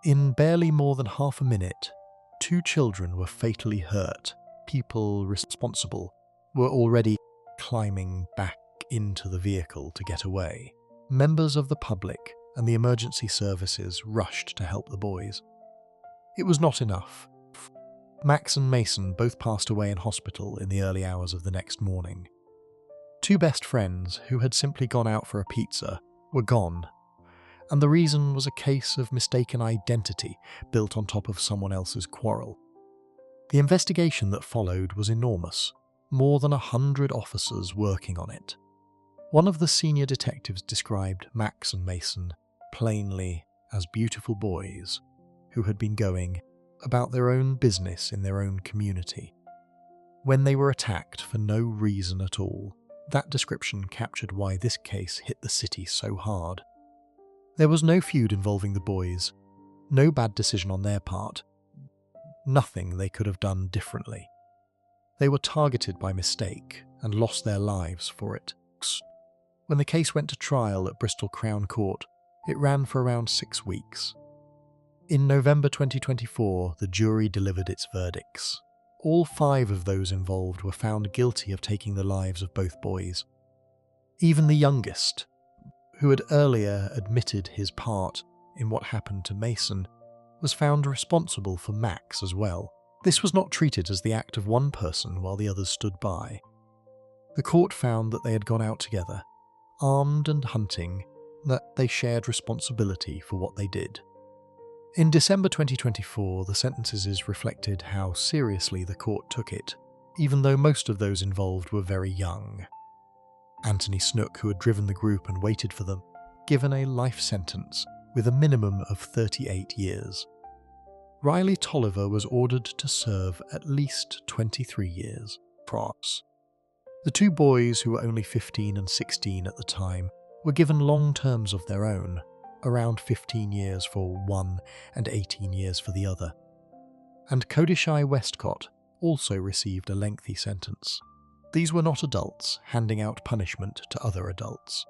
In barely more than half a minute, two children were fatally hurt. People responsible were already climbing back into the vehicle to get away. Members of the public and the emergency services rushed to help the boys. It was not enough. Max and Mason both passed away in hospital in the early hours of the next morning. Two best friends who had simply gone out for a pizza were gone, and the reason was a case of mistaken identity built on top of someone else's quarrel. The investigation that followed was enormous, more than 100 officers working on it. One of the senior detectives described Max and Mason plainly as beautiful boys who had been going about their own business in their own community. When they were attacked for no reason at all, That description captured why this case hit the city so hard. There was no feud involving the boys, no bad decision on their part, nothing they could have done differently. They were targeted by mistake and lost their lives for it. When the case went to trial at Bristol Crown Court, it ran for around 6 weeks. In November 2024, the jury delivered its verdicts. All 5 of those involved were found guilty of taking the lives of both boys. Even the youngest, who had earlier admitted his part in what happened to Mason, was found responsible for Max as well. This was not treated as the act of one person while the others stood by. The court found that they had gone out together, armed and hunting, that they shared responsibility for what they did. In December 2024, the sentences reflected how seriously the court took it, even though most of those involved were very young. Anthony Snook, who had driven the group and waited for them, given a life sentence with a minimum of 38 years. Riley Tolliver was ordered to serve at least 23 years. The 2 boys, who were only 15 and 16 at the time, were given long terms of their own, around 15 years for one and 18 years for the other. And Codishai Westcott also received a lengthy sentence. These were not adults handing out punishment to other adults.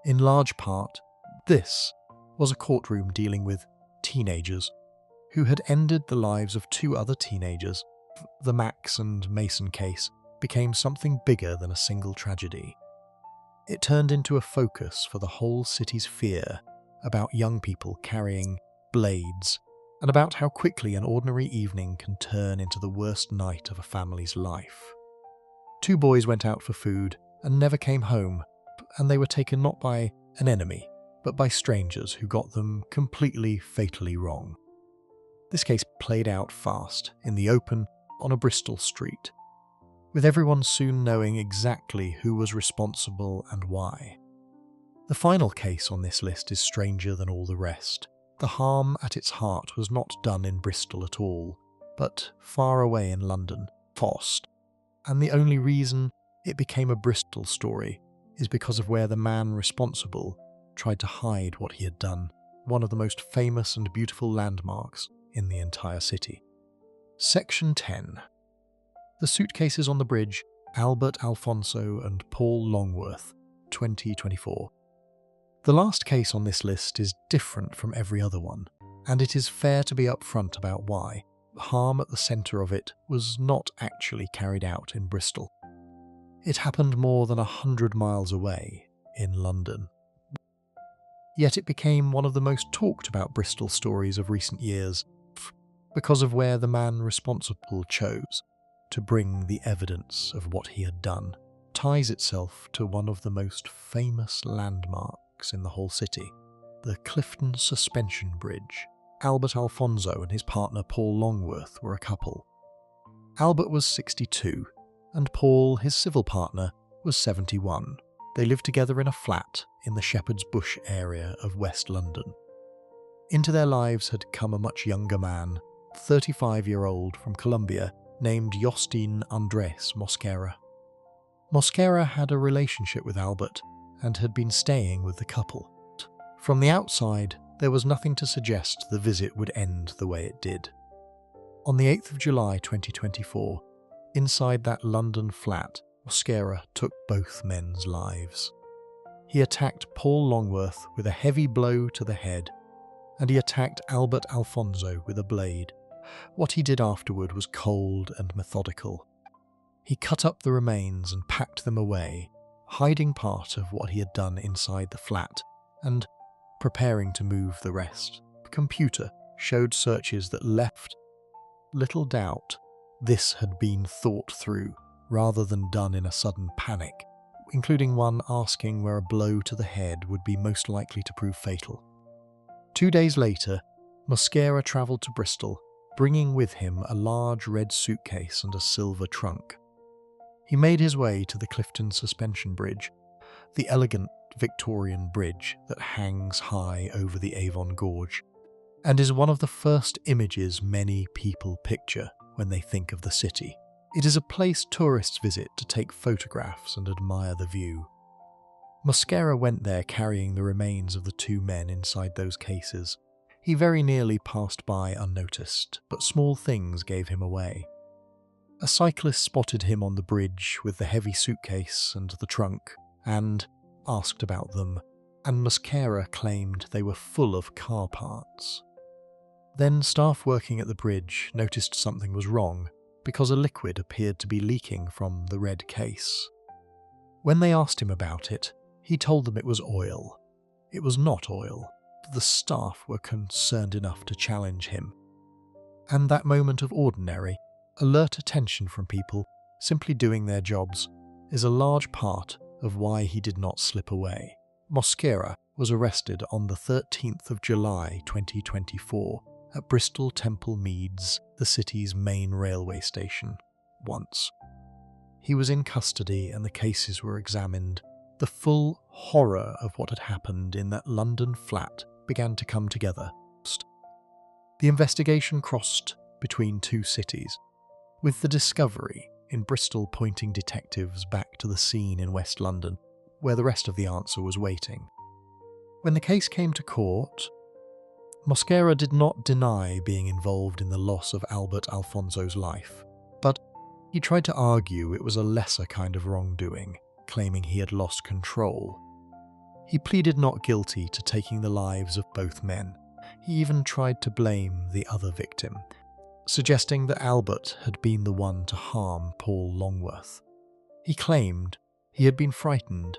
In large part, this was a courtroom dealing with teenagers who had ended the lives of 2 other teenagers. The Max and Mason case became something bigger than a single tragedy. It turned into a focus for the whole city's fear about young people carrying blades, and about how quickly an ordinary evening can turn into the worst night of a family's life. 2 boys went out for food and never came home, and they were taken not by an enemy, but by strangers who got them completely fatally wrong. This case played out fast, in the open, on a Bristol street, with everyone soon knowing exactly who was responsible and why. The final case on this list is stranger than all the rest. The harm at its heart was not done in Bristol at all, but far away in London, Fost. And the only reason it became a Bristol story is because of where the man responsible tried to hide what he had done, one of the most famous and beautiful landmarks in the entire city. Section 10. The Suitcases on the Bridge, Albert Alfonso and Paul Longworth, 2024. The last case on this list is different from every other one, and it is fair to be upfront about why. Harm at the centre of it was not actually carried out in Bristol. It happened more than 100 miles away, in London. Yet it became one of the most talked about Bristol stories of recent years, because of where the man responsible chose to bring the evidence of what he had done, ties itself to one of the most famous landmarks in the whole city, the Clifton Suspension Bridge. Albert Alfonso and his partner Paul Longworth were a couple. Albert was 62, and Paul, his civil partner, was 71. They lived together in a flat in the Shepherd's Bush area of West London. Into their lives had come a much younger man, 35-year-old from Colombia, named Yostin Andres Mosquera. Mosquera had a relationship with Albert and had been staying with the couple. From the outside, there was nothing to suggest the visit would end the way it did. On the 8th of July 2024, inside that London flat, Mosquera took both men's lives. He attacked Paul Longworth with a heavy blow to the head, and he attacked Albert Alfonso with a blade. What he did afterward was cold and methodical. He cut up the remains and packed them away, hiding part of what he had done inside the flat, and preparing to move the rest. The computer showed searches that left little doubt this had been thought through, rather than done in a sudden panic, including one asking where a blow to the head would be most likely to prove fatal. 2 days later, Mosquera travelled to Bristol, bringing with him a large red suitcase and a silver trunk. He made his way to the Clifton Suspension Bridge, the elegant Victorian bridge that hangs high over the Avon Gorge, and is one of the first images many people picture when they think of the city. It is a place tourists visit to take photographs and admire the view. Mosquera went there carrying the remains of the two men inside those cases. He very nearly passed by unnoticed, but small things gave him away. A cyclist spotted him on the bridge with the heavy suitcase and the trunk and asked about them, and Mosquera claimed they were full of car parts. Then staff working at the bridge noticed something was wrong because a liquid appeared to be leaking from the red case. When they asked him about it, he told them it was oil. It was not oil, but the staff were concerned enough to challenge him. And that moment of ordinary, alert attention from people simply doing their jobs is a large part of why he did not slip away. Mosquera was arrested on the 13th of July 2024 at Bristol Temple Meads, the city's main railway station, once. He was in custody and the cases were examined. The full horror of what had happened in that London flat began to come together. The investigation crossed between two cities, with the discovery in Bristol pointing detectives back to the scene in West London, where the rest of the answer was waiting. When the case came to court, Mosquera did not deny being involved in the loss of Albert Alfonso's life, but he tried to argue it was a lesser kind of wrongdoing, claiming he had lost control. He pleaded not guilty to taking the lives of both men. He even tried to blame the other victim, suggesting that Albert had been the one to harm Paul Longworth. He claimed he had been frightened,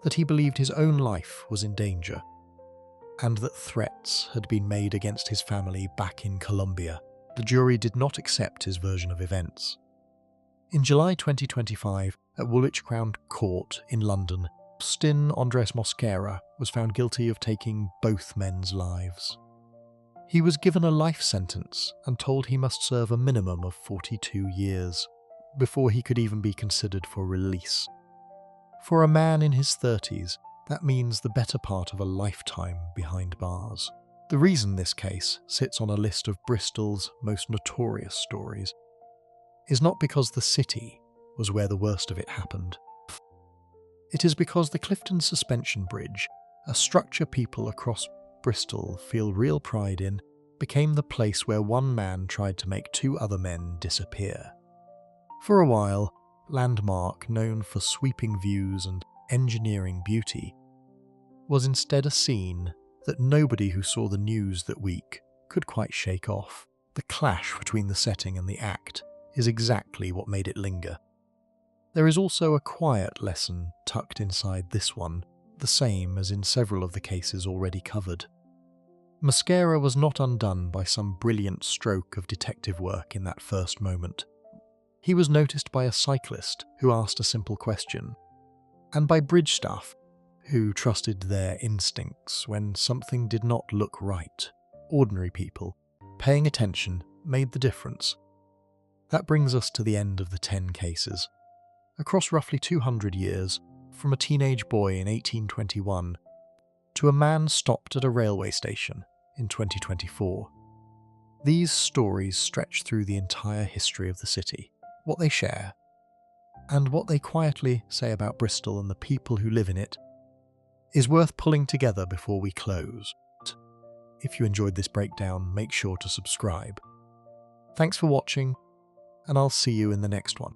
that he believed his own life was in danger, and that threats had been made against his family back in Colombia. The jury did not accept his version of events. In July 2025, at Woolwich Crown Court in London, Agustin Andres Mosquera was found guilty of taking both men's lives. He was given a life sentence and told he must serve a minimum of 42 years before he could even be considered for release. For a man in his 30s, that means the better part of a lifetime behind bars. The reason this case sits on a list of Bristol's most notorious stories is not because the city was where the worst of it happened. It is because the Clifton Suspension Bridge, a structure people across Bristol feel real pride in, became the place where one man tried to make two other men disappear. For a while, Landmark, known for sweeping views and engineering beauty, was instead a scene that nobody who saw the news that week could quite shake off. The clash between the setting and the act is exactly what made it linger. There is also a quiet lesson tucked inside this one, the same as in several of the cases already covered. Mosquera was not undone by some brilliant stroke of detective work in that first moment. He was noticed by a cyclist who asked a simple question, and by bridge staff who trusted their instincts when something did not look right. Ordinary people paying attention made the difference. That brings us to the end of the 10 cases. Across roughly 200 years, from a teenage boy in 1821 to a man stopped at a railway station in 2024. These stories stretch through the entire history of the city, what they share, and what they quietly say about Bristol and the people who live in it, is worth pulling together before we close. If you enjoyed this breakdown, make sure to subscribe. Thanks for watching, and I'll see you in the next one.